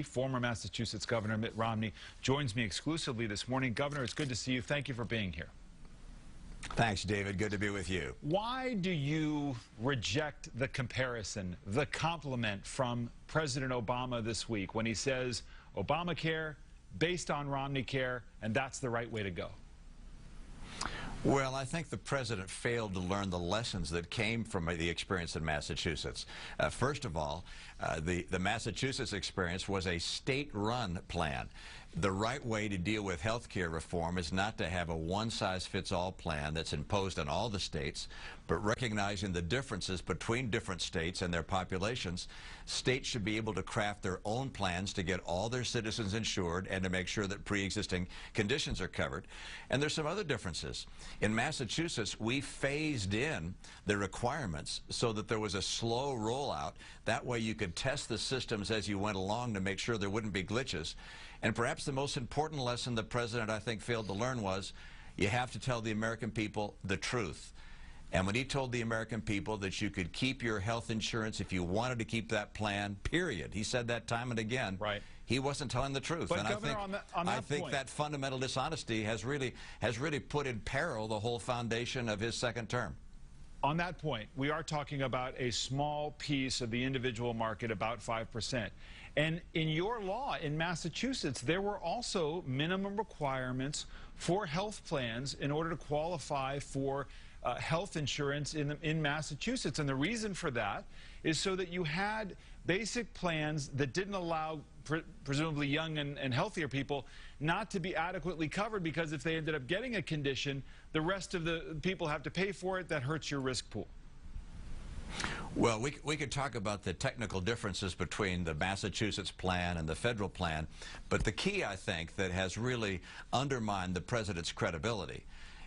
Former Massachusetts Governor Mitt Romney joins me exclusively this morning. Governor, it's good to see you. Thank you for being here. Thanks, David. Good to be with you. Why do you reject the comparison, the compliment from President Obama this week when he says Obamacare based on Romney care, and that's the right way to go? Well, I think the president failed to learn the lessons that came from the experience in Massachusetts. First of all, the Massachusetts experience was a state-run plan. The right way to deal with health care reform is not to have a one-size-fits-all plan that's imposed on all the states, but recognizing the differences between different states and their populations. States should be able to craft their own plans to get all their citizens insured and to make sure that pre-existing conditions are covered. And there's some other differences. In Massachusetts, we phased in the requirements so that there was a slow rollout. That way you could test the systems as you went along to make sure there wouldn't be glitches. And perhaps the most important lesson the president, I think, failed to learn was you have to tell the American people the truth. And when he told the American people that you could keep your health insurance if you wanted to keep that plan, period. He said that time and again. Right. He wasn't telling the truth. But and Governor, I think that fundamental dishonesty has really put in peril the whole foundation of his second term. On that point, we are talking about a small piece of the individual market, about 5%. And in your law in Massachusetts, there were also minimum requirements for health plans in order to qualify for health insurance in Massachusetts. And the reason for that is so that you had basic plans that didn't allow presumably young and healthier people not to be adequately covered, because if they ended up getting a condition, the rest of the people have to pay for it. That hurts your risk pool. Well, we could talk about the technical differences between the Massachusetts plan and the federal plan, but the key, I think, that has really undermined the president's credibility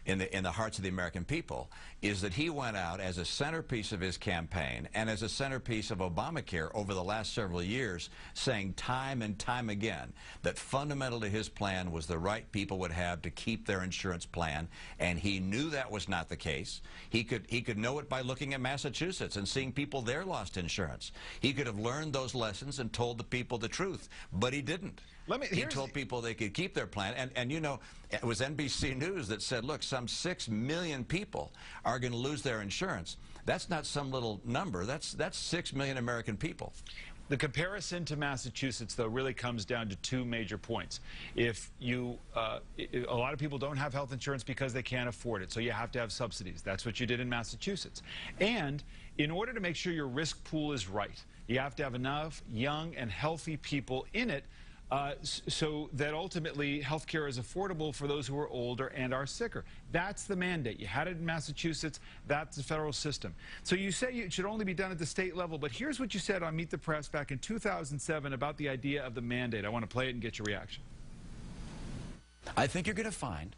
in the hearts of the American people is that he went out as a centerpiece of his campaign and as a centerpiece of Obamacare over the last several years, saying time and time again that fundamental to his plan was the right people would have to keep their insurance plan, and he knew that was not the case. He could know it by looking at Massachusetts and seeing people there lost insurance. He could have learned those lessons and told the people the truth, but he didn't. He told people they could keep their plan, and you know, it was NBC News that said, look, some 6 million people are going to lose their insurance. That's not some little number. That's 6 million American people. The comparison to Massachusetts, though, really comes down to two major points. If you, a lot of people don't have health insurance because they can't afford it, so you have to have subsidies. That's what you did in Massachusetts. And in order to make sure your risk pool is right, you have to have enough young and healthy people in it so that ultimately health care is affordable for those who are older and are sicker. That's the mandate. You had it in Massachusetts. That's the federal system. So you say it should only be done at the state level, but here's what you said on Meet the Press back in 2007 about the idea of the mandate. I want to play it and get your reaction. I think you're going to find,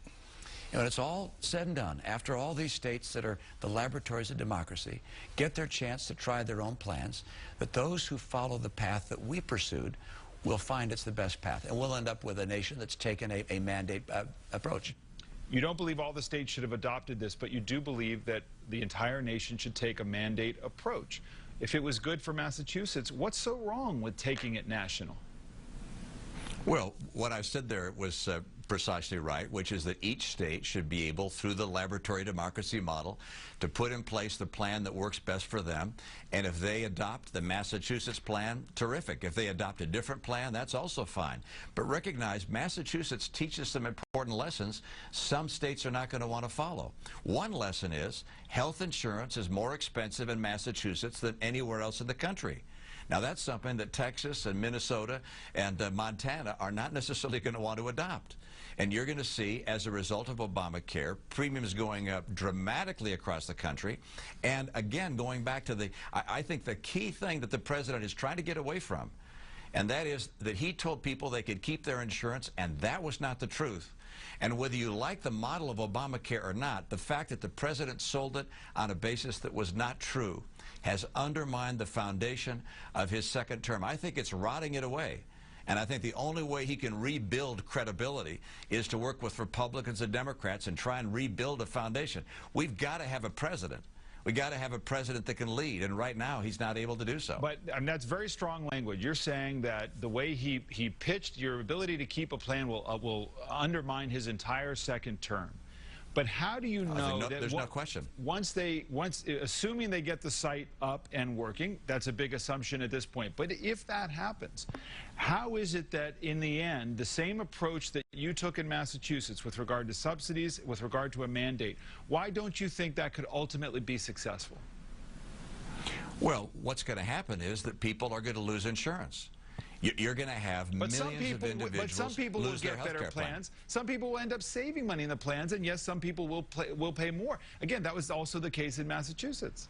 when it's all said and done, after all these states that are the laboratories of democracy get their chance to try their own plans, that those who follow the path that we pursued will find it's the best path, and we'll end up with a nation that's taken a mandate approach. You don't believe all the states should have adopted this, but you do believe that the entire nation should take a mandate approach. If it was good for Massachusetts, what's so wrong with taking it national? Well, what I said there was precisely right, which is that each state should be able, through the laboratory democracy model, to put in place the plan that works best for them. And if they adopt the Massachusetts plan, terrific. If they adopt a different plan, that's also fine. But recognize Massachusetts teaches some important lessons some states are not going to want to follow. One lesson is health insurance is more expensive in Massachusetts than anywhere else in the country. Now, that's something that Texas and Minnesota and Montana are not necessarily going to want to adopt. And you're going to see, as a result of Obamacare, premiums going up dramatically across the country. And again, going back to I think the key thing that the president is trying to get away from, and that is that he told people they could keep their insurance, and that was not the truth. And whether you like the model of Obamacare or not, the fact that the president sold it on a basis that was not true has undermined the foundation of his second term. I think it's rotting it away. And I think the only way he can rebuild credibility is to work with Republicans and Democrats and try and rebuild a foundation. We've got to have a president We got to have a president that can lead, and right now he's not able to do so. But that's very strong language. You're saying that the way he pitched, your ability to keep a plan will undermine his entire second term. But how do you know that there's no question. Assuming they get the site up and working, that's a big assumption at this point. But if that happens, how is it that in the end, the same approach that you took in Massachusetts with regard to subsidies, with regard to a mandate, why don't you think that could ultimately be successful? Well, what's going to happen is that people are going to lose insurance. You're going to have millions of individuals but some people will get better plans. Some people will end up saving money in the plans, and yes, some people will pay more. Again, that was also the case in Massachusetts.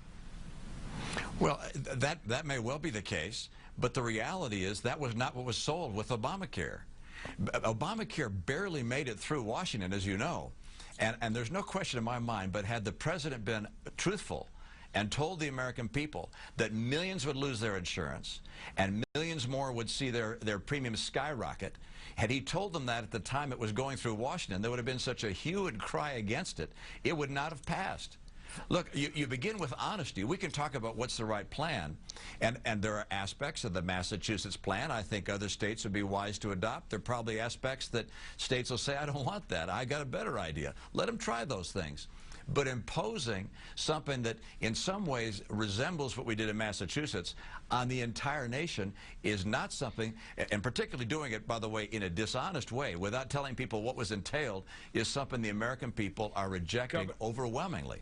Well, that may well be the case, but the reality is that was not what was sold with Obamacare. Obamacare barely made it through Washington, as you know, and there's no question in my mind, but had the president been truthful and told the American people that millions would lose their insurance and millions more would see their premiums skyrocket, had he told them that at the time it was going through Washington, there would have been such a hue and cry against it, it would not have passed. Look, you begin with honesty. We can talk about what's the right plan, and there are aspects of the Massachusetts plan I think other states would be wise to adopt. There are probably aspects that states will say, I don't want that, I got a better idea. Let them try those things. But imposing something that in some ways resembles what we did in Massachusetts on the entire nation is not something, and particularly doing it, by the way, in a dishonest way, without telling people what was entailed, is something the American people are rejecting overwhelmingly.